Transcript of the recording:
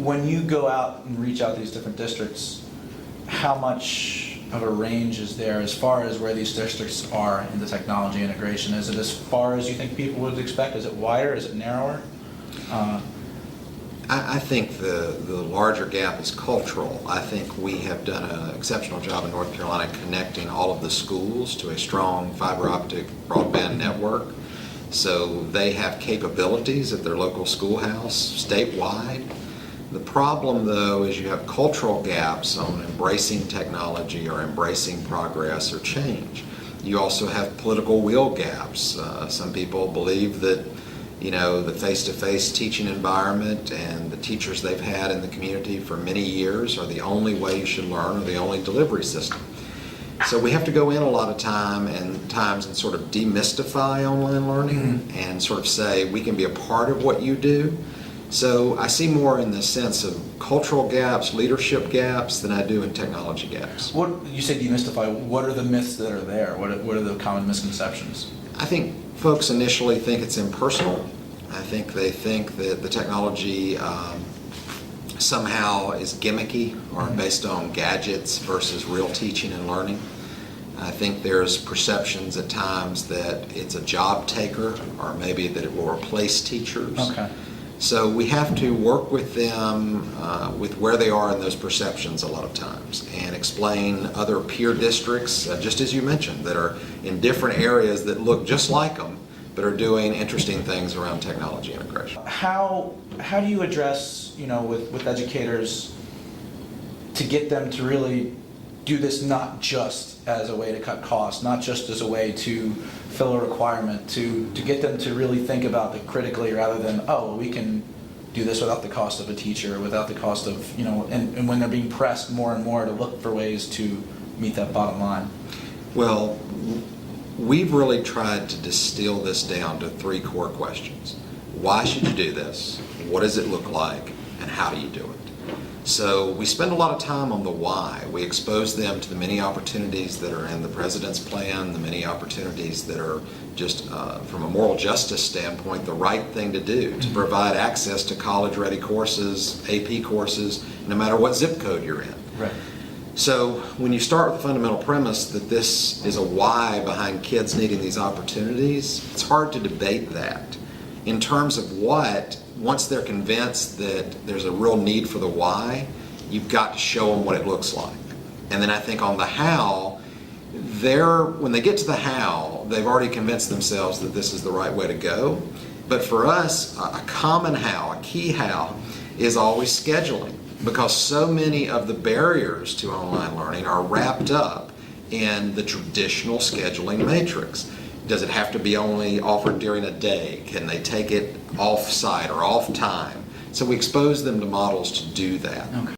when you go out and reach out to these different districts, how much of a range is there as far as where these districts are in the technology integration? Is it as far as you think people would expect? Is it wider? Is it narrower? I think the larger gap is cultural. I think we have done an exceptional job in North Carolina connecting all of the schools to a strong fiber optic broadband network. So they have capabilities at their local schoolhouse statewide. The problem, though, is you have cultural gaps on embracing technology or embracing progress or change. You also have political will gaps. Some people believe that, the face-to-face teaching environment and the teachers they've had in the community for many years are the only way you should learn, or the only delivery system. So we have to go in a lot of times and sort of demystify online learning and sort of say we can be a part of what you do. So I see more in the sense of cultural gaps, leadership gaps, than I do in technology gaps. What you say demystify? What are the myths that are there? What are the common misconceptions? I think folks initially think it's impersonal. I think they think that the technology somehow is gimmicky or based on gadgets versus real teaching and learning. I think there's perceptions at times that it's a job taker, or maybe that it will replace teachers. Okay. So we have to work with them with where they are in those perceptions a lot of times, and explain other peer districts, just as you mentioned, that are in different areas that look just like them, but are doing interesting things around technology integration. How do you address, with educators, to get them to really do this not just as a way to cut costs, not just as a way to fill a requirement, to get them to really think about it critically rather than, we can do this without the cost of a teacher, without the cost of, and when they're being pressed more and more to look for ways to meet that bottom line? Well, we've really tried to distill this down to 3 core questions. Why should you do this? What does it look like? And how do you do it? So we spend a lot of time on the why. We expose them to the many opportunities that are in the President's plan, the many opportunities that are just, from a moral justice standpoint, the right thing to do, to provide access to college-ready courses, AP courses, no matter what zip code you're in. Right. So when you start with the fundamental premise that this is a why behind kids needing these opportunities, it's hard to debate that. In terms of what, once they're convinced that there's a real need for the why, you've got to show them what it looks like. And then I think on the how, when they get to the how, they've already convinced themselves that this is the right way to go. But for us, a common how, a key how, is always scheduling, because so many of the barriers to online learning are wrapped up in the traditional scheduling matrix. Does it have to be only offered during a day? Can they take it off-site or off-time? So we expose them to models to do that. Okay.